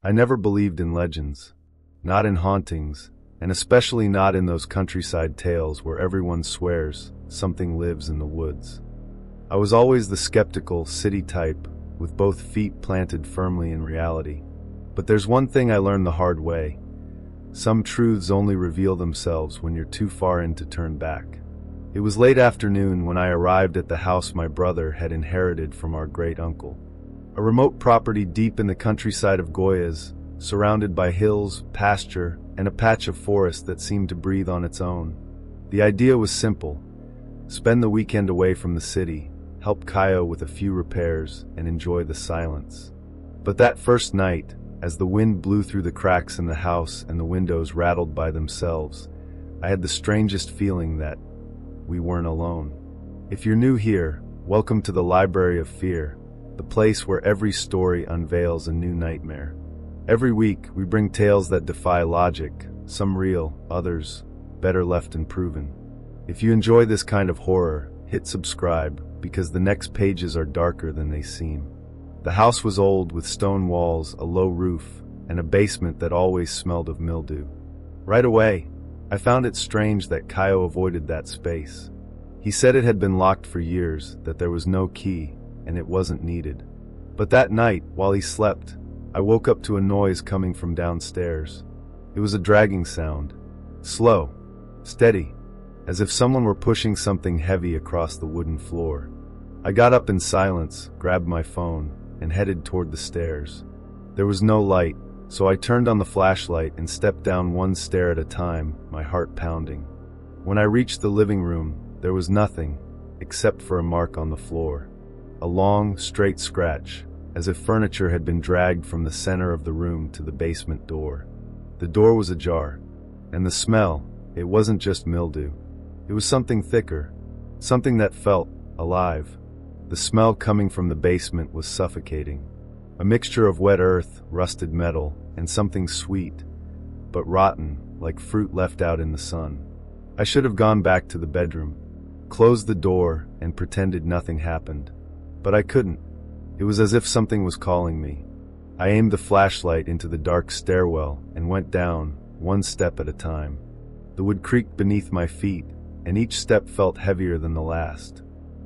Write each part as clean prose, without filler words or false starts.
I never believed in legends, not in hauntings, and especially not in those countryside tales where everyone swears something lives in the woods. I was always the skeptical city type, with both feet planted firmly in reality. But there's one thing I learned the hard way. Some truths only reveal themselves when you're too far in to turn back. It was late afternoon when I arrived at the house my brother had inherited from our great-uncle. A remote property deep in the countryside of Goyas, surrounded by hills, pasture, and a patch of forest that seemed to breathe on its own. The idea was simple. Spend the weekend away from the city, help Kaio with a few repairs, and enjoy the silence. But that first night, as the wind blew through the cracks in the house and the windows rattled by themselves, I had the strangest feeling that we weren't alone. If you're new here, welcome to the Library of Fear, the place where every story unveils a new nightmare. Every week, we bring tales that defy logic, some real, others better left unproven. If you enjoy this kind of horror, hit subscribe, because the next pages are darker than they seem. The house was old, with stone walls, a low roof, and a basement that always smelled of mildew. Right away, I found it strange that Kaio avoided that space. He said it had been locked for years, that there was no key, and it wasn't needed. But that night, while he slept, I woke up to a noise coming from downstairs. It was a dragging sound. Slow, steady, as if someone were pushing something heavy across the wooden floor. I got up in silence, grabbed my phone, and headed toward the stairs. There was no light, so I turned on the flashlight and stepped down one stair at a time, my heart pounding. When I reached the living room, there was nothing, except for a mark on the floor. A long, straight scratch, as if furniture had been dragged from the center of the room to the basement door. The door was ajar, and the smell, it wasn't just mildew. It was something thicker, something that felt alive. The smell coming from the basement was suffocating. A mixture of wet earth, rusted metal, and something sweet, but rotten, like fruit left out in the sun. I should have gone back to the bedroom, closed the door, and pretended nothing happened. But I couldn't. It was as if something was calling me. I aimed the flashlight into the dark stairwell and went down, one step at a time. The wood creaked beneath my feet, and each step felt heavier than the last.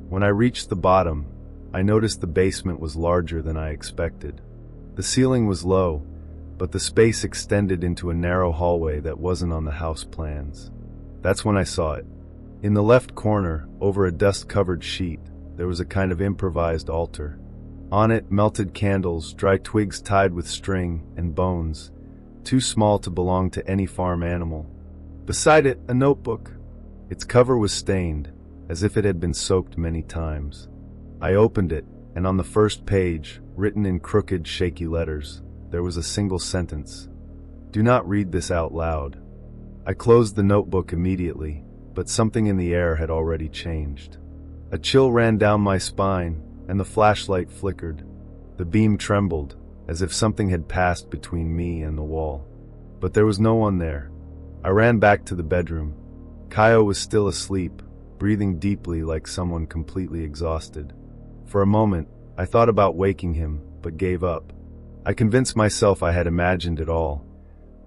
When I reached the bottom, I noticed the basement was larger than I expected. The ceiling was low, but the space extended into a narrow hallway that wasn't on the house plans. That's when I saw it. In the left corner, over a dust-covered sheet, there was a kind of improvised altar. On it, melted candles, dry twigs tied with string, and bones, too small to belong to any farm animal. Beside it, a notebook. Its cover was stained, as if it had been soaked many times. I opened it, and on the first page, written in crooked, shaky letters, there was a single sentence. "Do not read this out loud." I closed the notebook immediately, but something in the air had already changed. A chill ran down my spine, and the flashlight flickered. The beam trembled, as if something had passed between me and the wall. But there was no one there. I ran back to the bedroom. Kaio was still asleep, breathing deeply like someone completely exhausted. For a moment, I thought about waking him, but gave up. I convinced myself I had imagined it all,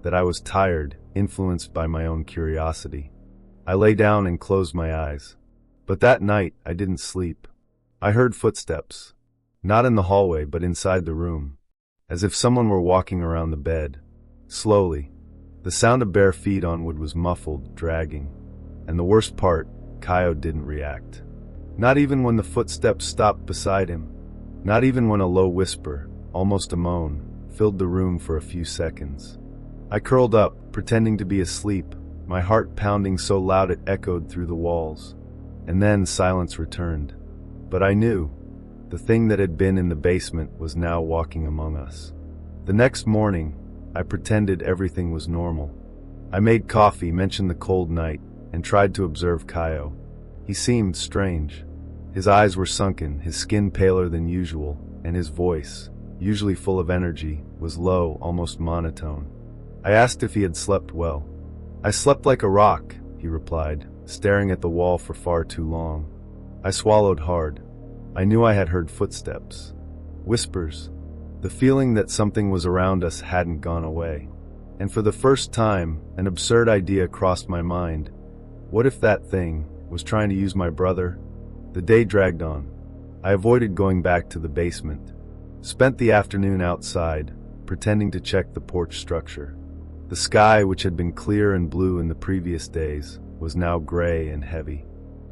that I was tired, influenced by my own curiosity. I lay down and closed my eyes. But that night, I didn't sleep. I heard footsteps, not in the hallway but inside the room, as if someone were walking around the bed. Slowly. The sound of bare feet on wood was muffled, dragging. And the worst part, Kaio didn't react. Not even when the footsteps stopped beside him. Not even when a low whisper, almost a moan, filled the room for a few seconds. I curled up, pretending to be asleep, my heart pounding so loud it echoed through the walls. And then silence returned. But I knew, the thing that had been in the basement was now walking among us. The next morning, I pretended everything was normal. I made coffee, mentioned the cold night, and tried to observe Kaio. He seemed strange. His eyes were sunken, his skin paler than usual, and his voice, usually full of energy, was low, almost monotone. I asked if he had slept well. "I slept like a rock," he replied, staring at the wall for far too long. I swallowed hard. I knew I had heard footsteps. Whispers. The feeling that something was around us hadn't gone away. And for the first time, an absurd idea crossed my mind. What if that thing was trying to use my brother? The day dragged on. I avoided going back to the basement. Spent the afternoon outside, pretending to check the porch structure. The sky, which had been clear and blue in the previous days, was now gray and heavy.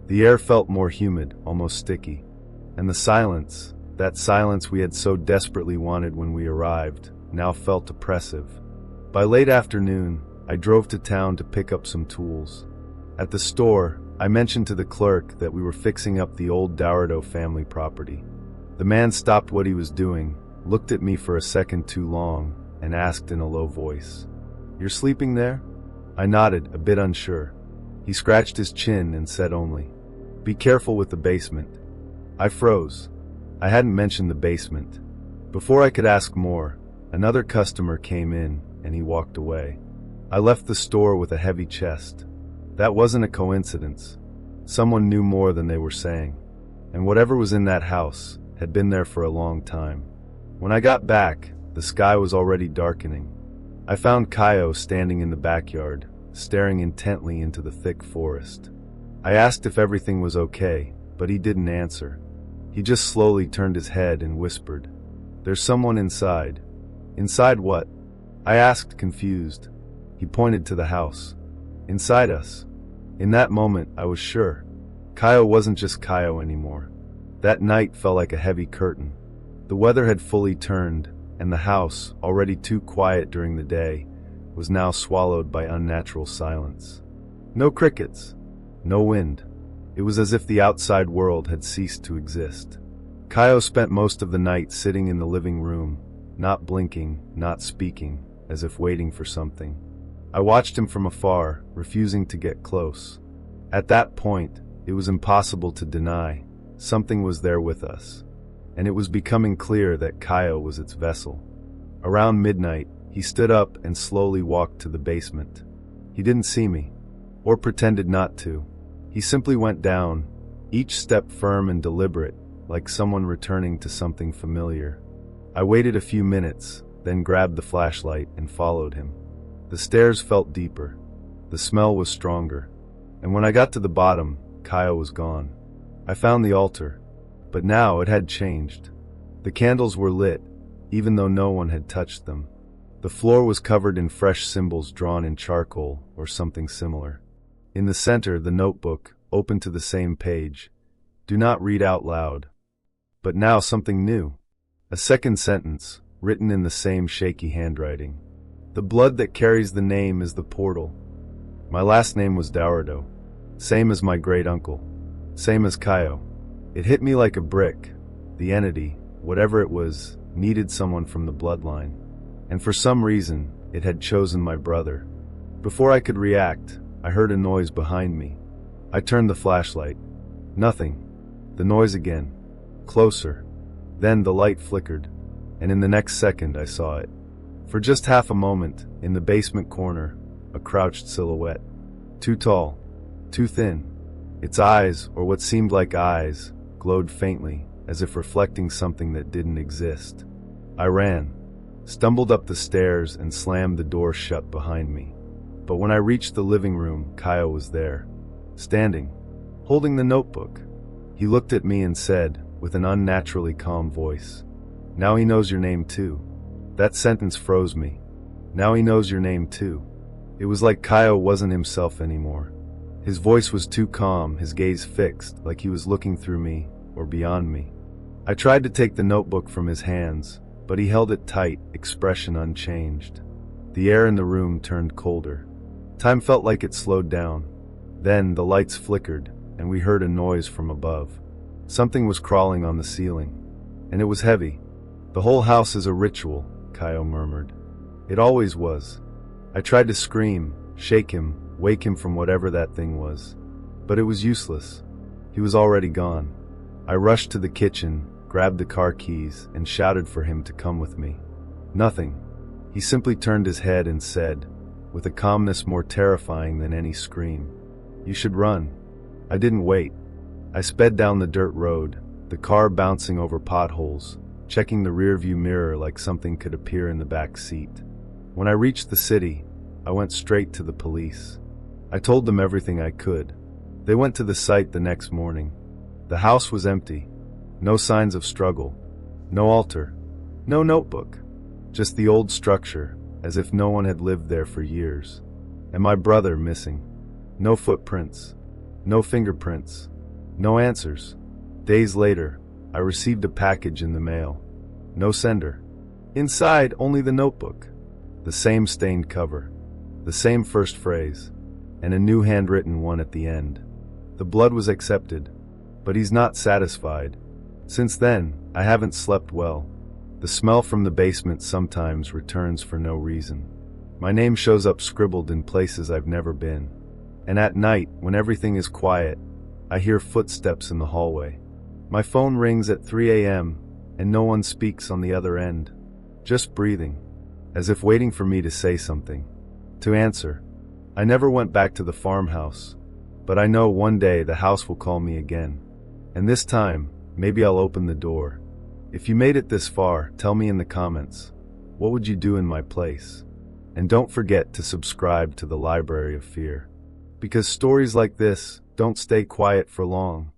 The air felt more humid, almost sticky. And the silence, that silence we had so desperately wanted when we arrived, now felt oppressive. By late afternoon, I drove to town to pick up some tools. At the store, I mentioned to the clerk that we were fixing up the old Dourado family property. The man stopped what he was doing, looked at me for a second too long, and asked in a low voice, "You're sleeping there?" I nodded, a bit unsure. He scratched his chin and said only, "Be careful with the basement." I froze. I hadn't mentioned the basement. Before I could ask more, another customer came in, and he walked away. I left the store with a heavy chest. That wasn't a coincidence. Someone knew more than they were saying. And whatever was in that house had been there for a long time. When I got back, the sky was already darkening. I found Kaio standing in the backyard, staring intently into the thick forest. I asked if everything was okay, but he didn't answer. He just slowly turned his head and whispered, "There's someone inside." "Inside what?" I asked, confused. He pointed to the house. "Inside us." In that moment, I was sure. Kaio wasn't just Kaio anymore. That night felt like a heavy curtain. The weather had fully turned, and the house, already too quiet during the day, was now swallowed by unnatural silence. No crickets. No wind. It was as if the outside world had ceased to exist. Kaio spent most of the night sitting in the living room, not blinking, not speaking, as if waiting for something. I watched him from afar, refusing to get close. At that point, it was impossible to deny. Something was there with us. And it was becoming clear that Kaio was its vessel. Around midnight, he stood up and slowly walked to the basement. He didn't see me, or pretended not to. He simply went down, each step firm and deliberate, like someone returning to something familiar. I waited a few minutes, then grabbed the flashlight and followed him. The stairs felt deeper. The smell was stronger. And when I got to the bottom, Kaio was gone. I found the altar, but now it had changed. The candles were lit, even though no one had touched them. The floor was covered in fresh symbols drawn in charcoal or something similar. In the center, the notebook, open to the same page. "Do not read out loud." But now something new. A second sentence, written in the same shaky handwriting. "The blood that carries the name is the portal." My last name was Dourado. Same as my great-uncle. Same as Kaio. It hit me like a brick. The entity, whatever it was, needed someone from the bloodline. And for some reason, it had chosen my brother. Before I could react, I heard a noise behind me. I turned the flashlight. Nothing. The noise again. Closer. Then the light flickered, and in the next second I saw it. For just half a moment, in the basement corner, a crouched silhouette. Too tall. Too thin. Its eyes, or what seemed like eyes, glowed faintly, as if reflecting something that didn't exist. I ran, stumbled up the stairs, and slammed the door shut behind me. But when I reached the living room, Kaio was there, standing, holding the notebook. He looked at me and said, with an unnaturally calm voice, "Now he knows your name too." That sentence froze me. Now he knows your name too. It was like Kaio wasn't himself anymore. His voice was too calm, his gaze fixed, like he was looking through me, or beyond me. I tried to take the notebook from his hands, but he held it tight, expression unchanged. The air in the room turned colder. Time felt like it slowed down. Then the lights flickered, and we heard a noise from above. Something was crawling on the ceiling, and it was heavy. "The whole house is a ritual," Kaio murmured. "It always was." I tried to scream, shake him, wake him from whatever that thing was. But it was useless. He was already gone. I rushed to the kitchen, grabbed the car keys, and shouted for him to come with me. Nothing. He simply turned his head and said, with a calmness more terrifying than any scream, "You should run." I didn't wait. I sped down the dirt road, the car bouncing over potholes, checking the rearview mirror like something could appear in the back seat. When I reached the city, I went straight to the police. I told them everything I could. They went to the site the next morning. The house was empty. No signs of struggle. No altar. No notebook. Just the old structure, as if no one had lived there for years. And my brother missing. No footprints. No fingerprints. No answers. Days later, I received a package in the mail. No sender. Inside, only the notebook. The same stained cover. The same first phrase. And a new handwritten one at the end. The blood was accepted. But he's not satisfied. Since then, I haven't slept well. The smell from the basement sometimes returns for no reason. My name shows up scribbled in places I've never been. And at night, when everything is quiet, I hear footsteps in the hallway. My phone rings at 3 a.m., and no one speaks on the other end. Just breathing, as if waiting for me to say something. To answer. I never went back to the farmhouse, but I know one day the house will call me again. And this time, maybe I'll open the door. If you made it this far, tell me in the comments, what would you do in my place? And don't forget to subscribe to the Library of Fear. Because stories like this don't stay quiet for long.